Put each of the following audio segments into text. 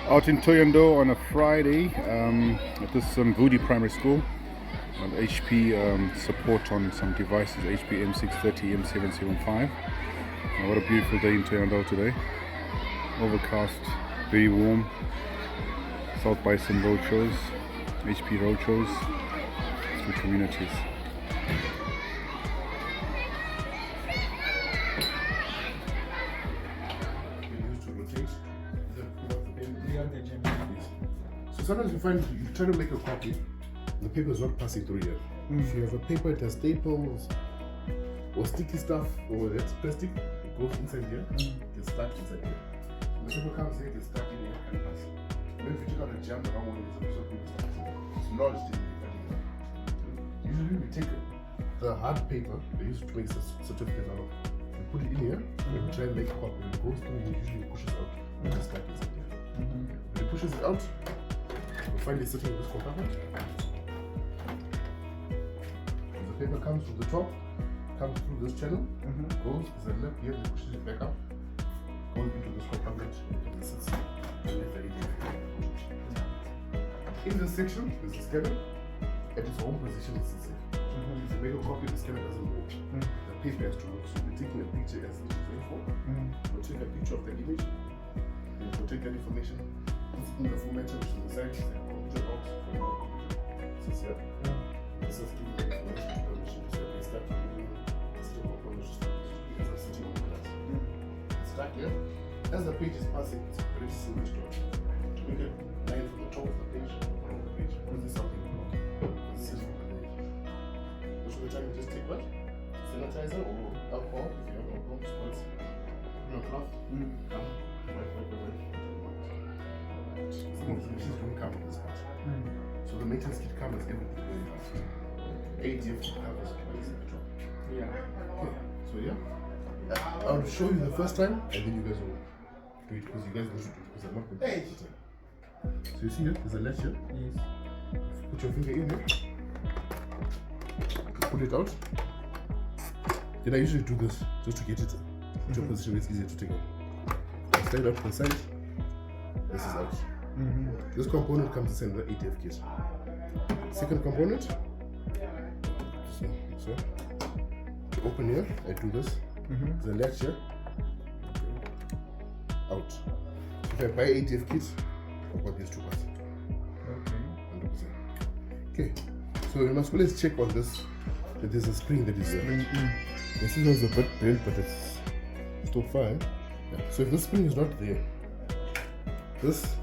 Out in Thohoyandou on a Friday at this Vudi Primary School. And HP support on some devices, HP M630, M775. What a beautiful day in Thohoyandou today. Overcast, very warm. South by some road shows, HP road shows, through communities. So sometimes you find you try to make a copy, the paper is not passing through here. If you have a paper, it has staples or sticky stuff or that's plastic, it goes inside here, gets stuck inside here. When the paper comes here, it gets stuck in here and pass. Then if you take out a jam, the wrong one is a piece of paper stuck inside. It's lodged in the paper. Usually we take the hard paper, they used to make certificates out of, we put it in here, and we try and make a copy. When it goes through, it usually pushes out and it's stuck inside here. When it pushes it out, we find it sitting in this compartment. The paper comes from the top, comes through this channel, goes, there's a lip here, it pushes it back up, goes into this compartment, and it sits in the in this section, there's a scanner, at its own position it sits here. If you make a copy, the scanner doesn't move. The paper has to move. So we're taking a picture as it is going for. We'll take a picture of the image, and we'll take that information, put it in the formatter, which is the side, the computer box, for your computer. This is here. This is giving the information to the machine. So they start moving, still components start as a sitting on the glass. It's stuck here. As the page is passing, it's very similar to it. Make a line from the top of the page, along the page. This is something wrong. This is from the page. Most of the time, you just take what? Sanitizer or alcohol, if you have alcohol, spots. Your cloth, come, wipe. The machines don't come with this part. So the maintenance kit covers everything very fast. ADF kit covers everything, etc. Yeah. Okay. So yeah, I'll show you the first time, and then you guys will do it because you guys need to do it because I'm not going to do it. So you see here, there's a latch here. Yes. Put your finger in there. Pull it out. Then I usually do this just to get it to a position where it's easier to take out. Slide out to the side. This is out. This component comes in the ATF kit. Second component. So to open here, I do this. The latch here. Out. So if I buy ATF kit, I've got these two parts. Okay. 100%. Okay. So you must always check on this that there's a spring that is there. This is a bit bent, but it's still fine. Yeah. So if the spring is not there, this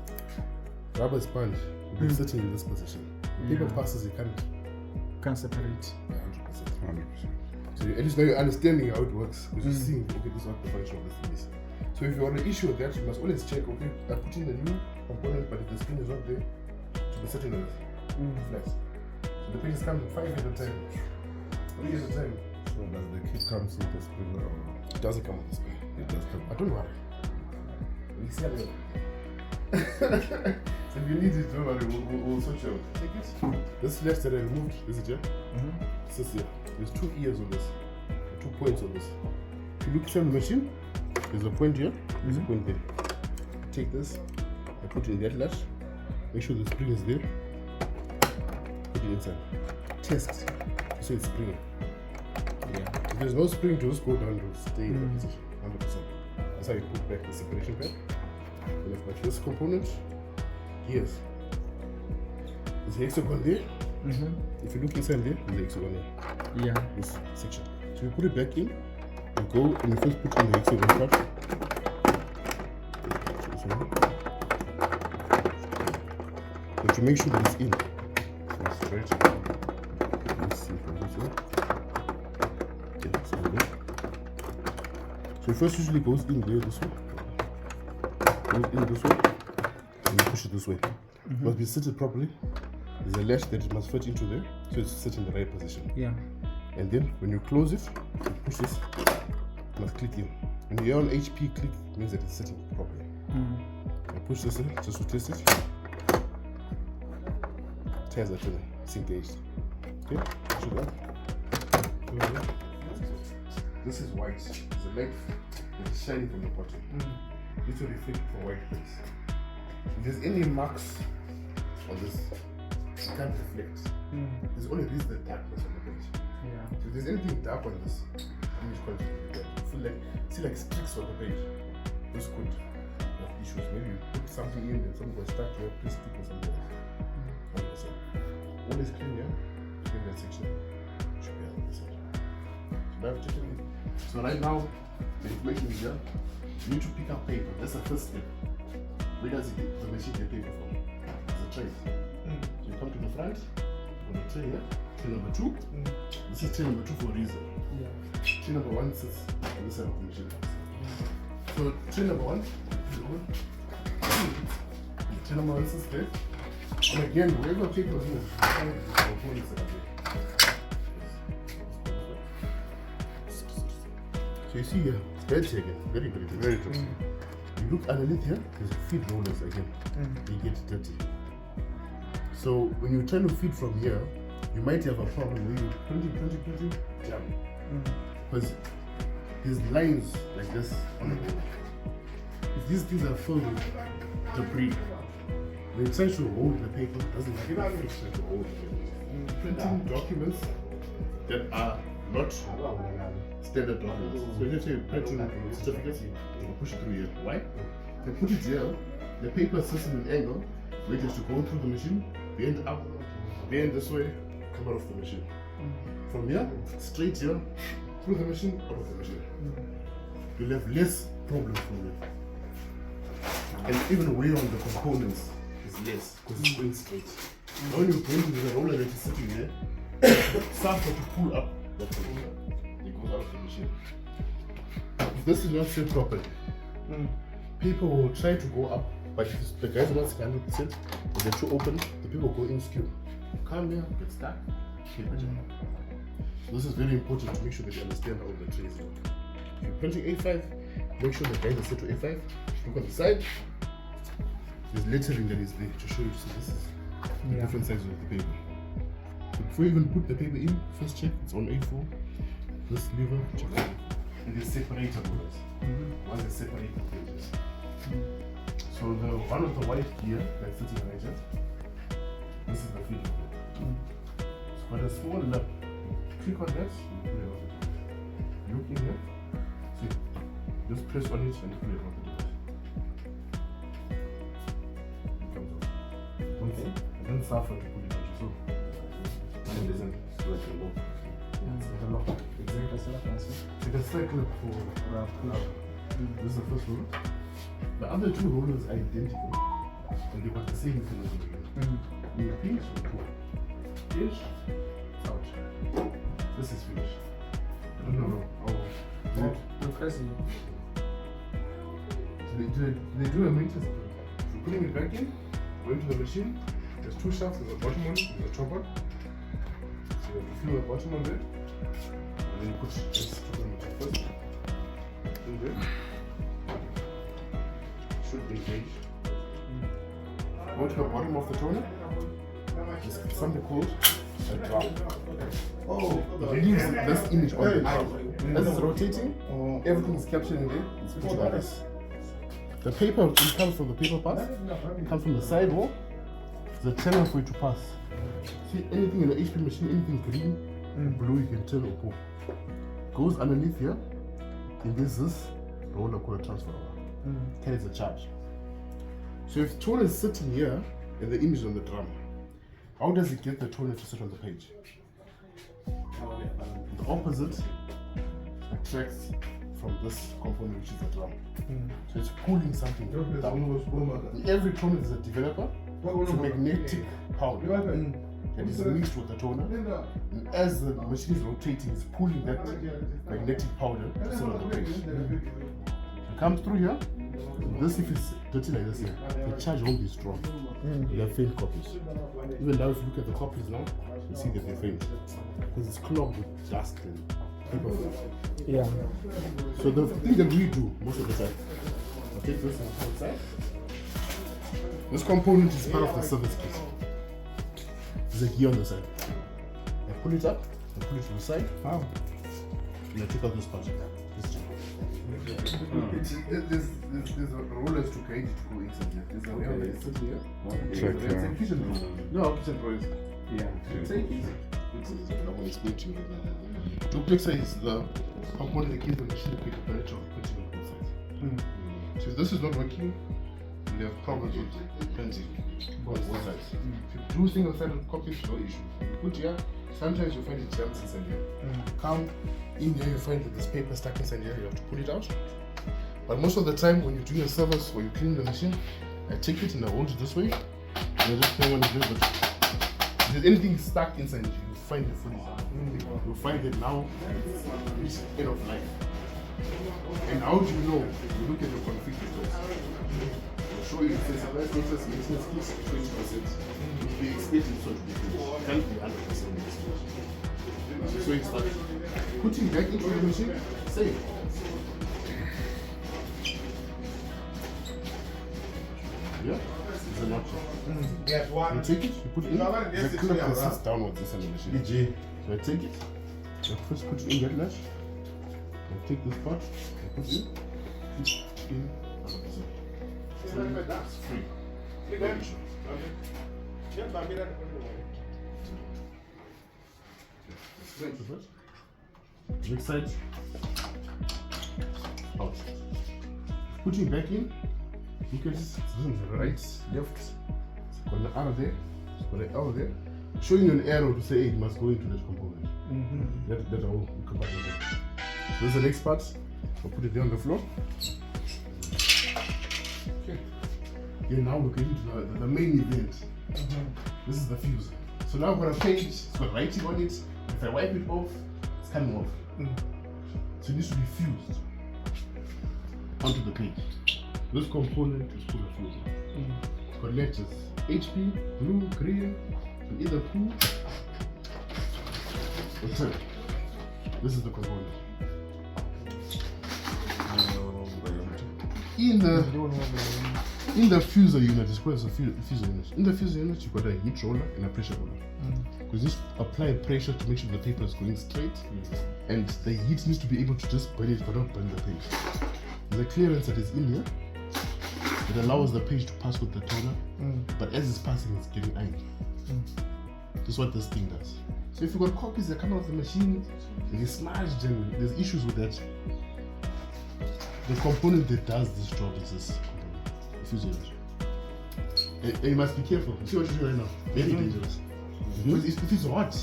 rubber sponge will be sitting in this position. The paper passes, you Can't separate. 100%. So at least now you're understanding how it works, because you're seeing, okay, this is what the function of this thing is. So if you want to issue that, you must always check, okay, I put in a new component, but if the spring is not there, to be sitting on it. Flat. So the pages come 5 at a time. 3 at a time. So does the kit comes with the spring or? It doesn't come with the spring. It does come. I don't worry. We see it. So if you need it, don't worry, we'll sort you out. Take it. This latch that I removed, this is here. This is here. There's 2 ears on this. 2 points on this. If you look inside the machine, there's a point here, there's a point there. Take this, I put it in that latch. Make sure the spring is there. Put it inside. Test. So it's springing. If there's no spring, just go down to stay in the position. 100%. That's how you put back the separation pad. And I've got this component. Here's the hexagon there. If you look inside there, there's the hexagon there. Yeah. This section. So you put it back in, you go and you first put in the hexagon part. But you make sure that it's in. So it's straight. Let's see from this way. Okay, so there. So it first usually goes in there this way. Goes in this way. And you push it this way. It must be seated properly. There's a latch that it must fit into there, so it's set in the right position. Yeah. And then when you close it, you push this, it must click in. When you're on HP, click means that it's sitting properly. I push this in just to test it. Tires are turning, it's engaged. Okay, push it up. This is white. There's a light that is shining from the bottom. This will reflect from white place. there's any marks on this, it can't reflect. There's only this the darkness on the page. Yeah. So if there's anything dark on this image quality, you feel like see like streaks on the page. This could have issues. Maybe you put something in and something was stuck here, please stick or something else. 100%. All is clean here. Clean that section. Should be 100%. So now I've taken it. So right now the information is here. You need to pick up paper. That's the first step. Where does the machine get paper from? It's a tray. So you come to the front, on the tray here, tray number 2. This is tray number 2 for a reason. Yeah. Tray number 1 sits on this side of the machine. So tray number 1 is over. Tray number 1 sits there. And again, wherever paper is moved, components that are there. So you see here, it's very again, very dirty. Very dirty. You look underneath here, there's feed rollers again. They get dirty. So when you're trying to feed from here, you might have a problem where you 20, jam. Because there's lines like this on the board. If these things are filled with debris, when you try to hold the paper, it doesn't have the friction to hold the paper. Printing documents that are not standard documents. So let's say you're printing certificates, you push it through here. Why? They put it here, the paper sits in an angle, where it has to go through the machine, bend up, bend this way, come out of the machine. From here, straight here, through the machine, out of the machine. You'll have less problems from it. And even wear on the components is less, because it's going straight. Now when you bring the roller that is sitting there, start to pull up that roller. It goes out of the machine. If this is not set properly, people will try to go up, but if the guys are not 100%, when they're too open, the people go in skew. Come here, get stuck, paper jam. So this is very important to make sure that you understand how the trays work. If you're printing A5, make sure the guys are set to A5. Look on the side, there's lettering that is there to show you, so this is the different sizes of the paper. So before you even put the paper in, first check it's on A4. This lever, check it. And there's separator rollers. One is separator pages. So the one of the white gear that's sitting right here, this is the feed roller. So for the small lip, click on that, you pull it out the door. Look in here, see, just press on it and you pull it out the door. It comes out. Okay. And then suffer to pull it out. So, and it doesn't let it go. It's a cycle for this is the first roller. The other two rollers are identical and they got the same mechanism. You pinch or pull. Pinch, out. This is finished. I don't know. So they do a maintenance. So putting it back in, go into the machine. There's two shafts, there's a bottom one, there's a top one. So you have to fill the bottom one there. And then you put this first. In there. Should be gauge. Go to the bottom of the toner. There's something called a drum. Release this image on the drum. As it's rotating, everything is captured in there. It's switched like this. The paper comes from the paper pass. It comes from the side wall. There's a channel for it to pass. See anything in the HP machine, anything green, blue, you can turn or pull. Goes underneath here, and there's this roller called a transfer. Carries a charge. So if toner is sitting here and the image is on the drum, how does it get the toner to sit on the page? The opposite attracts from this component, which is the drum. So it's pulling something down. In every toner is a developer to magnetic powder that is mixed with the toner. And as the machine is rotating, it's pulling that magnetic powder to sit on the page. It comes through here. This, if it's dirty like this here, the charge won't be strong. They are faint copies. Even now, if you look at the copies now, you see that they're faint because it's clogged with dust and paper. Yeah. So the thing that we do most of the time, okay, this on the side. This component is part of the service kit. There's a gear on the side. I pull it up, I pull it to the side. Wow. And I take out this part. This There's a rollers to guide you to go inside here. There's a rail that's sitting here. Check, It's yeah. a kitchen drawer. You know how kitchen drawer is? Yeah. Take it. I want to explain to you right now. Duplexer is the component that gives the machine a quick temperature of putting on both sides. So if this is not working, you have problems with printing on both sides. If you do single-sided copies, no issue. You put here, sometimes you find it jams inside here. Come in here, you find that this paper stuck inside here, you have to pull it out. But most of the time, when you're doing a service or you clean the machine, I take it and I hold it this way. And I just play one of this, but if there's anything stuck inside it, you find it fully. You find it now, it's end of life. And how do you know? You look at your config request. I'll show you, it says advanced interest maintenance keys 20%. If we expect it so to be finished, can't be 100% finished. So it's like putting back into the machine, save. Yeah, it's a nutshell. You take it, you put it in, the clip that sits downwards inside the machine. So I take it, I first put it in that latch, I take this part, I put it in, it's free. No issue. Next side, out. Put it back in. Look at this, right, left, it's got the R there, it's got the L there, showing you an arrow to say, hey, it must go into that component. That I will come back with that. So this is the next part, I'll put it there on the floor. Okay. Okay, now we're getting to the main event. This is the fuse. So now I've got a page, it's got writing on it. If I wipe it off, it's coming off. So it needs to be fused onto the page. This component is called a fuse. It's got letters HP, blue, green, so either blue or turn. This is the component. In the fuser unit, it's called a fuser unit. In the fuser unit, you've got a heat roller and a pressure roller. Because this apply pressure to make sure the paper is going straight, and the heat needs to be able to just burn it but not burn the page. There's a clearance that is in here. It allows the page to pass with the toner, but as it's passing, it's getting iron. This is what this thing does. So if you've got copies that come out of the machine, they smashed and there's issues with that. The component that does this job is this component, the fuse unit. And you must be careful. See what you're doing right now? Very dangerous. Because if it's hot,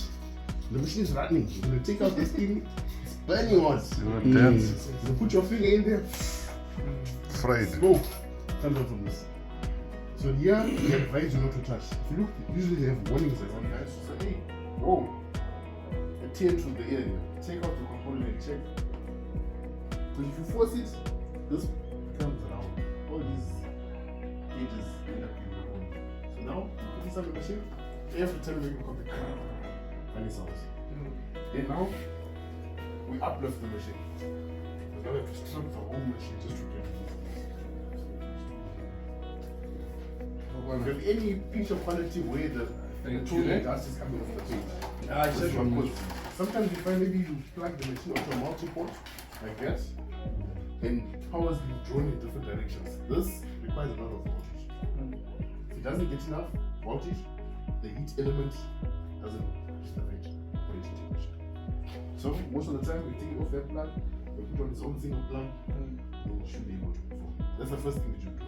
the machine is running. You're going to take out this thing, it's burning hot. Dense. You put your finger in there, Fried. smoke comes out from this. So here, we advise you not to touch. If you look, usually they have warnings around guys to say, hey, whoa, attend to the area. Take out the component and check. Because if you force it, this becomes round. All these edges end up being broken. So now, you put this on the machine, every time you make a copy, funny sounds. And now, we uplift the machine. But now we have to strip the whole machine just to get it. If you have any picture quality where the tool dust is coming off the page, this one goes. Sometimes you find maybe you plug the machine onto a multi-port like that, and power is being drawn in different directions. This requires a lot of voltage. If it doesn't get enough voltage, the heat element doesn't reach the range for it to change. So most of the time we take it off that plug, we put on its own single plug, and it should be able to perform. That's the first thing that you do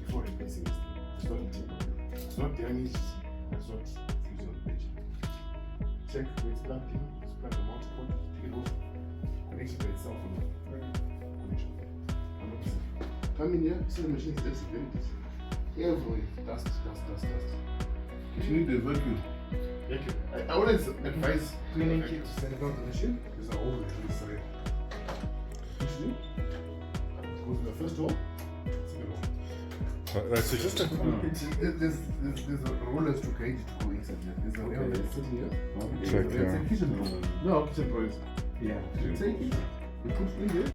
before replacing this thing. It's not eating, it's not damaged, it's not fusing on the page. Check where it's plugged in, just plug the multi-port, take it off, connection by itself on the connection. 100%. Come in here, see the machine is dirty, very dirty. Everywhere, dust. If you need the vacuum, I always advise cleaning kit to send it down the machine, because I always do this already. Usually, it goes in the first door, second door. Right, so just a There's a rollers to guide you to go inside here. There's a rail that's sitting here. Check, It's a yeah. kitchen drawer. No, kitchen drawer is. Yeah. You take it, you put it in there.